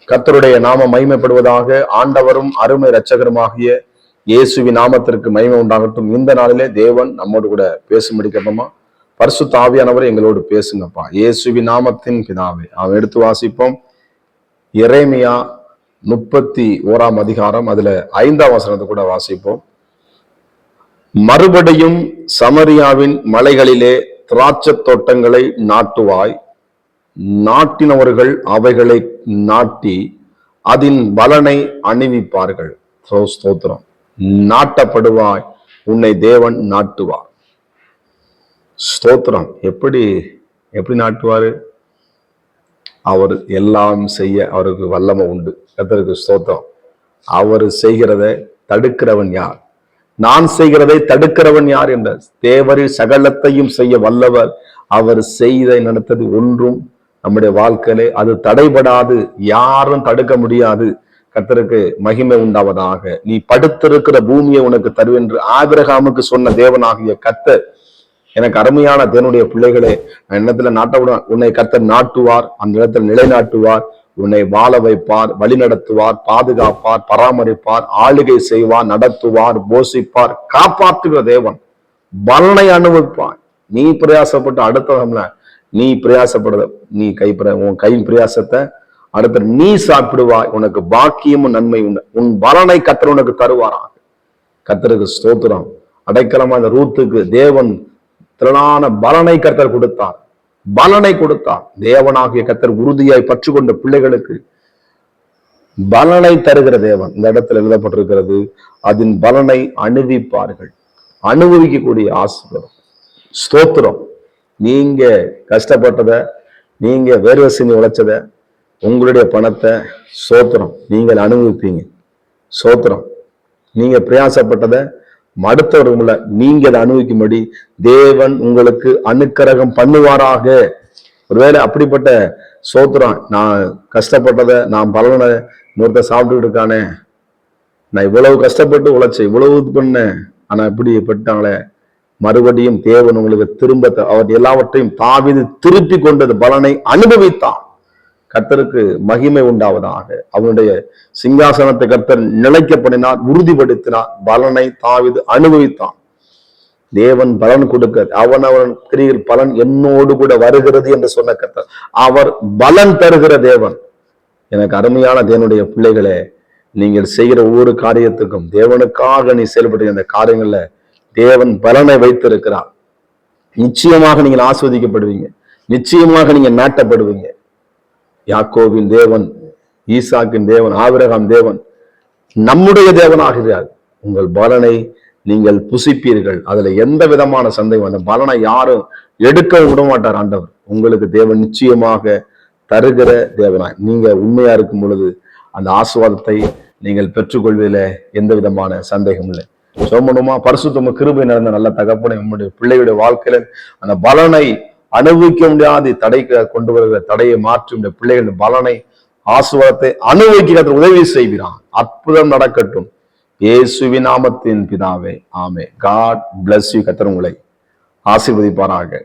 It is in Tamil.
கர்த்தருடைய நாம மகிமைப்படுவதாக. ஆண்டவரும் அருமை இரட்சகருமாகிய இயேசுவின் நாமத்திற்கு மகிமை உண்டாகட்டும். இந்த நாளிலே தேவன் நம்மோடு கூட பேசும்படி கேட்போமா? பரிசுத்த ஆவியானவர் எங்களோடு பேசுங்கப்பா, இயேசுவின் நாமத்தின் பிதாவே. அவன் எடுத்து வாசிப்போம். எரேமியா 31 அதிகாரம், அதுல 5ஆம் வசனத்தை கூட வாசிப்போம். மறுபடியும் சமரியாவின் மலைகளிலே திராட்சை தோட்டங்களை நாட்டுவாய், நாட்டினவர்கள் அவைகளை நாட்டி அதன் பலனை அணிவிப்பார்கள். ஸ்தோத்திரம். நாட்டப்படுவாய், உன்னை தேவன் நாட்டுவார். ஸ்தோத்திரம். எப்படி நாட்டுவாரு? அவர் எல்லாம் செய்ய அவருக்கு வல்லமை உண்டு. கர்த்தருக்கு ஸ்தோத்திரம். அவர் செய்கிறத தடுக்கிறவன் யார்? நான் செய்கிறதை தடுக்கிறவன் யார் என்ற தேவரில் சகலத்தையும் செய்ய வல்லவர். அவர் செய்த நடத்தது ஒன்றும் நம்முடைய வாழ்க்கையிலே அது தடைபடாது, யாரும் தடுக்க முடியாது. கர்த்தருக்கு மகிமை உண்டாவதாக. நீ படுத்திருக்கிற பூமியை உனக்கு தருவென்று ஆபிரகாமுக்கு சொன்ன தேவனாகிய கர்த்தர், எனக்கு அருமையான தேவனுடைய பிள்ளைகளே, இடத்துல நாட்டவுடன் உன்னை கர்த்தர் நாட்டுவார், அந்த இடத்துல நிலைநாட்டுவார், உன்னை வாழ வைப்பார், வழி நடத்துவார், பாதுகாப்பார், பராமரிப்பார், ஆளுகை செய்வார், நடத்துவார், போஷிப்பார், காப்பாற்றுகிற தேவன். பலனை அனுபவிப்பார். நீ பிரயாசப்பட்டு அடுத்தவங்கள நீ பிரயாசப்படுற நீ உன் கையின் பிரயாசத்தை அடுத்த நீ சாப்பிடுவாய், உனக்கு பாக்கியமும் நன்மை உண்டு. உன் பலனை கர்த்தர் உனக்கு தருவாராக. கர்த்தருக்கு ஸ்தோத்திரம். அடைக்கலமா இந்த ரூத்துக்கு தேவன் திரளான பலனை கர்த்தர் கொடுத்தார், பலனை கொடுத்தார். தேவனாகிய கர்த்தர் உறுதியாய் பற்று கொண்ட பிள்ளைகளுக்கு பலனை தருகிற தேவன். இந்த இடத்துல எழுதப்பட்டிருக்கிறது, அதன் பலனை அனுபவிப்பார்கள். அனுபவிக்கக்கூடிய ஆசீர்வாதம். ஸ்தோத்திரம். நீங்க கஷ்டப்பட்டத, நீங்க வேர்வசினி உழைச்சத, உங்களுடைய பணத்தை ஸ்தோத்திரம் நீங்கள் அனுபவிப்பீங்க. ஸ்தோத்திரம். நீங்க பிரயாசப்பட்டதை அடுத்தவர்களை நீங்க அதை அனுபவிக்கும்படி தேவன் உங்களுக்கு அனுக்கிரகம் பண்ணுவாராக. ஒருவேளை அப்படிப்பட்ட ஸ்தோத்திரம், நான் கஷ்டப்பட்டதை நான் பலனை இன்னொருத்த சாப்பிட்டுக்கிட்டு இருக்கானே, நான் இவ்வளவு கஷ்டப்பட்டு உழைச்சேன், இவ்வளவு இது பண்ணேன், ஆனா இப்படி பட்டாங்களே, மறுபடியும் தேவன் உங்களுக்கு திரும்ப அவர் எல்லாவற்றையும் தாவீது திருப்பி கொண்டது பலனை அனுபவித்தான். கர்த்தருக்கு மகிமை உண்டாவதாக. அவனுடைய சிங்காசனத்தை கர்த்தர் நிலைக்கப்படினார், உறுதிப்படுத்தினார். பலனை தாவீது அனுபவித்தான். தேவன் பலன் கொடுக்க அவன் கிரியில் பலன் என்னோடு கூட வருகிறது என்று சொன்ன கர்த்தர் அவர் பலன் தருகிற தேவன். எனக்கு அருமையான தேவனுடைய பிள்ளைகளே, நீங்கள் செய்கிற ஒவ்வொரு காரியத்துக்கும் தேவனுக்காக நீ செயல்படுகிற அந்த காரியங்கள்ல தேவன் பலனை வைத்திருக்கிறார். நிச்சயமாக நீங்கள் ஆஸ்வதிக்கப்படுவீங்க, நிச்சயமாக நீங்க நாட்டப்படுவீங்க. யாக்கோபின் தேவன், ஈசாக்கின் தேவன், ஆபிரகாம் தேவன் நம்முடைய தேவனாகிறார். உங்கள் பலனை நீங்கள் புசிப்பீர்கள். அதுல எந்த விதமான சந்தேகம், அந்த பலனை யாரும் எடுக்க விட மாட்டார் ஆண்டவர். உங்களுக்கு தேவன் நிச்சயமாக தருகிற தேவனாய் நீங்க உண்மையா இருக்கும் பொழுது அந்த ஆசீர்வாதத்தை நீங்கள் பெற்றுக்கொள்வதில் எந்த விதமான சந்தேகம் இல்லை. சோமனுமா பரிசுத்தம கிருபை நடந்த நல்ல தகப்பனை உங்களுடைய பிள்ளைகளுடைய வாழ்க்கையில அந்த பலனை அனுபவிக்க முடியாது தடைக்க கொண்டு வருகிற தடையை மாற்றி இந்த பிள்ளைகளின் பலனை ஆசீர்வாதத்தை அனுபவிக்க உதவி செய்கிறான். அற்புதம் நடக்கட்டும். இயேசுவின் நாமத்தின் பிதாவே, ஆமே. God bless you. கர்த்தர் உங்களை ஆசீர்வதிப்பாராக.